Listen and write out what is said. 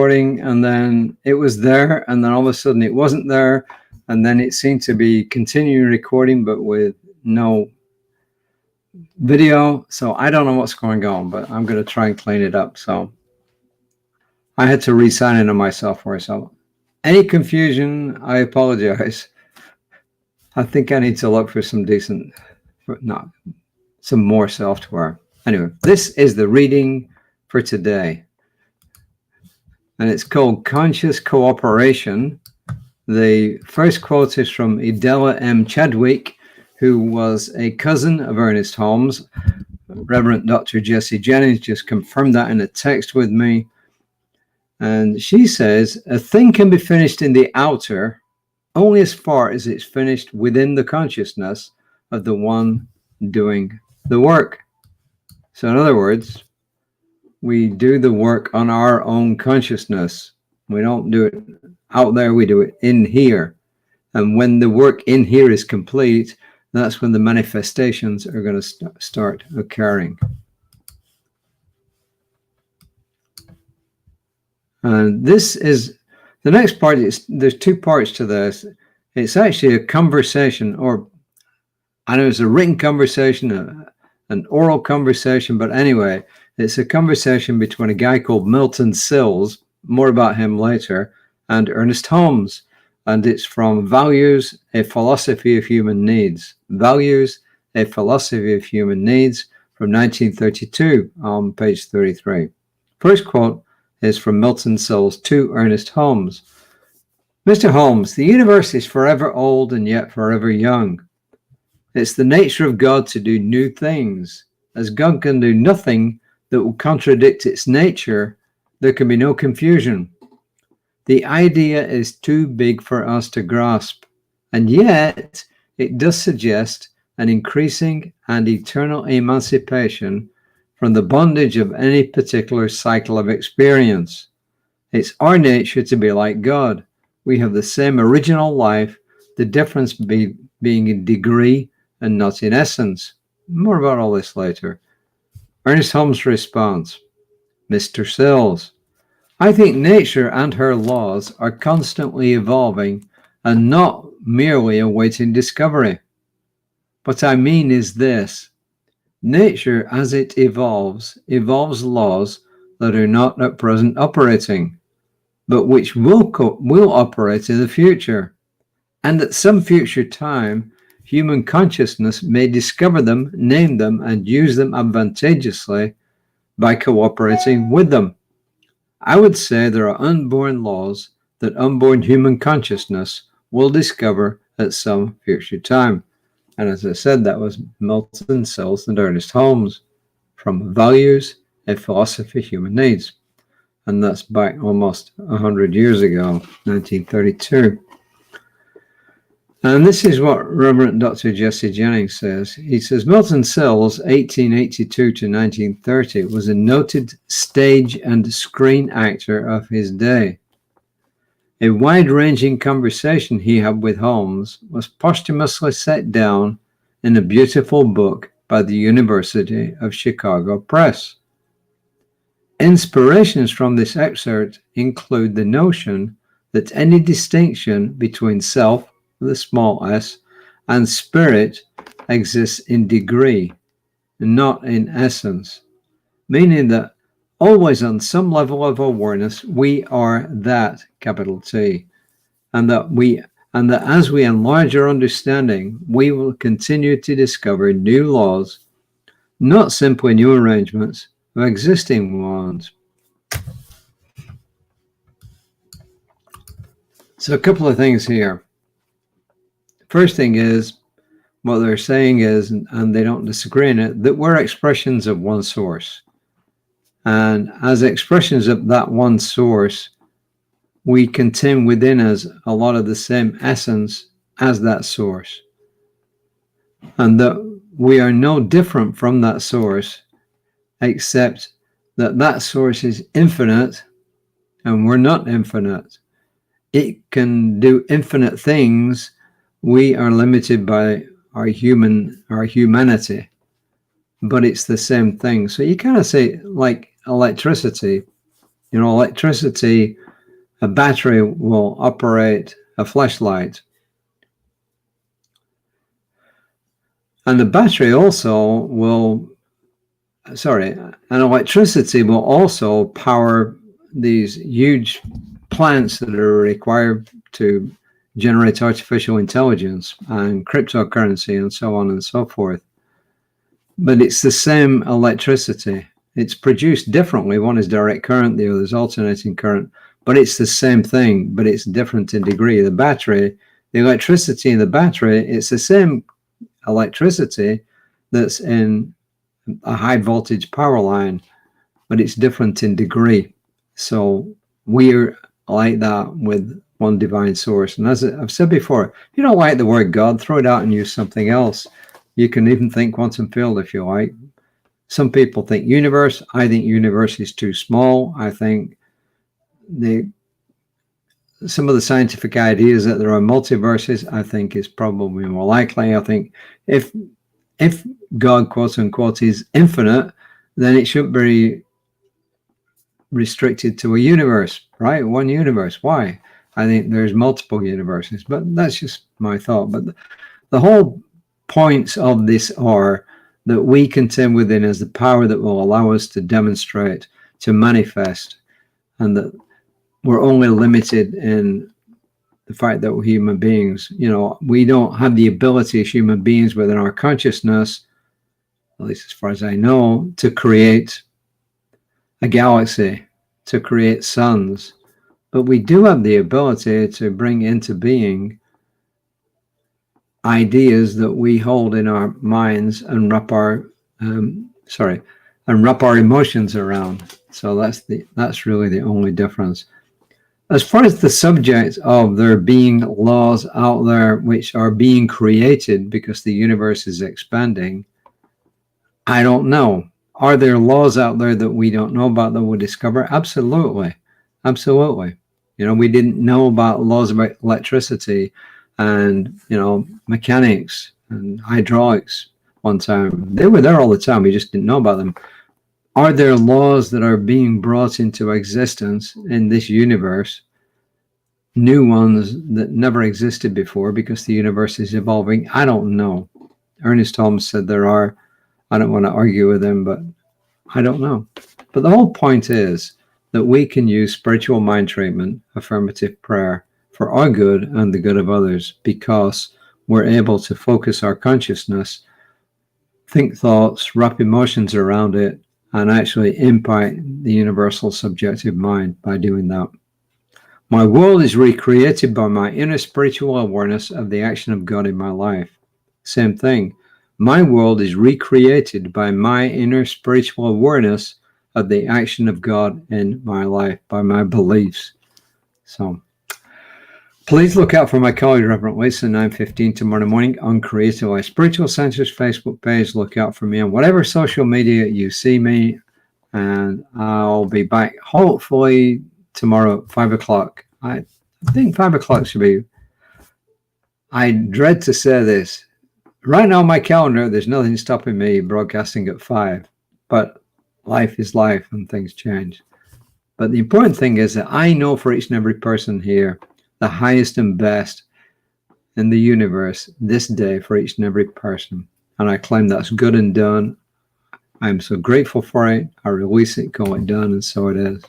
recording, and then it was there, and then all of a sudden it wasn't there, and then it seemed to be continuing recording but with no video. So I don't know what's going on, but I'm going to try and clean it up. So I had to re-sign into my software. So any confusion, I apologize. I think I need to look for some some more software. Anyway, this is the reading for today, and it's called Conscious Cooperation. The first quote is from Idella M. Chadwick, who was a cousin of Ernest Holmes. Reverend Dr. Jessie Jennings just confirmed that in a text with me. And she says, a thing can be finished in the outer only as far as it's finished within the consciousness of the one doing the work. So in other words, we do the work on our own consciousness. We don't do it out there, we do it in here. And when the work in here is complete, that's when the manifestations are going to start occurring. And this is the next part. There's two parts to this. It's actually a conversation, or I know it's a written conversation, an oral conversation, but anyway, it's a conversation between a guy called Milton Sills, more about him later, and Ernest Holmes. And it's from Values, a Philosophy of Human Needs. Values, a Philosophy of Human Needs, from 1932 on page 33. First quote is from Milton Sills to Ernest Holmes. Mr. Holmes, the universe is forever old and yet forever young. It's the nature of God to do new things. As God can do nothing that will contradict its nature, there can be no confusion. The idea is too big for us to grasp, and yet it does suggest an increasing and eternal emancipation from the bondage of any particular cycle of experience. It's our nature to be like God. We have the same original life, the difference being in degree and not in essence. More about all this later. Ernest Holmes' response. Mr. Sills, I think nature and her laws are constantly evolving and not merely awaiting discovery. What I mean is this. Nature, as it evolves laws that are not at present operating, but which will operate in the future. And at some future time, human consciousness may discover them, name them, and use them advantageously by cooperating with them. I would say there are unborn laws that unborn human consciousness will discover at some future time. And as I said, that was Milton Sills and Ernest Holmes from Values, a Philosophy of Human Needs. And that's back almost 100 years ago, 1932. And this is what Reverend Dr. Jessie Jennings says. He says, Milton Sills, 1882 to 1930, was a noted stage and screen actor of his day. A wide-ranging conversation he had with Holmes was posthumously set down in a beautiful book by the University of Chicago Press. Inspirations from this excerpt include the notion that any distinction between self, with a small s, and spirit exists in degree, not in essence, meaning that always on some level of awareness, we are that, capital T, and that as we enlarge our understanding, we will continue to discover new laws, not simply new arrangements of existing ones. So a couple of things here. First thing is, what they're saying is, and they don't disagree in it, that we're expressions of one source. And as expressions of that one source, we contain within us a lot of the same essence as that source. And that we are no different from that source, except that that source is infinite and we're not infinite. It can do infinite things. We are limited by our humanity, but it's the same thing. So you kind of say, like electricity, electricity, a battery will operate a flashlight. And the battery also will, and electricity will also power these huge plants that are required to generate artificial intelligence and cryptocurrency and so on and so forth. But it's the same electricity. It's produced differently. One is direct current, the other is alternating current, but it's the same thing, but it's different in degree. The battery, the electricity in the battery, it's the same electricity that's in a high voltage power line, but it's different in degree. So we're like that with one divine source. And as I've said before, if you don't like the word God, throw it out and use something else. You can even think quantum field if you like. Some people think universe. I think universe is too small. I think some of the scientific ideas that there are multiverses, I think is probably more likely. I think if God, quote unquote, is infinite, then it shouldn't be restricted to a universe, right? One universe. Why? I think there's multiple universes, but that's just my thought. But the whole points of this are that we contain within us the power that will allow us to demonstrate, to manifest, and that we're only limited in the fact that we're human beings. We don't have the ability as human beings within our consciousness, at least as far as I know, to create a galaxy, to create suns. But we do have the ability to bring into being ideas that we hold in our minds and wrap our emotions around. So that's really the only difference. As far as the subject of there being laws out there which are being created because the universe is expanding, I don't know. Are there laws out there that we don't know about that we'll discover? Absolutely. Absolutely. We didn't know about laws about electricity and, mechanics and hydraulics one time. They were there all the time. We just didn't know about them. Are there laws that are being brought into existence in this universe? New ones that never existed before because the universe is evolving? I don't know. Ernest Holmes said there are. I don't want to argue with him, but I don't know. But the whole point is that we can use spiritual mind treatment, affirmative prayer, for our good and the good of others, because we're able to focus our consciousness, think thoughts, wrap emotions around it, and actually impact the universal subjective mind by doing that. My world is recreated by my inner spiritual awareness of the action of God in my life. Same thing. My world is recreated by my inner spiritual awareness of the action of God in my life, by my beliefs. So please look out for my colleague, Reverend Lisa, 9:15 tomorrow morning on Creative Life Spiritual Center's Facebook page. Look out for me on whatever social media you see me, and I'll be back hopefully tomorrow at 5 o'clock. I think 5 o'clock should be. I dread to say this. Right now on my calendar, there's nothing stopping me broadcasting at 5, but life is life and things change. But the important thing is that I know for each and every person here, the highest and best in the universe this day for each and every person. And I claim that's good and done. I'm so grateful for it. I release it, call it done, and so it is.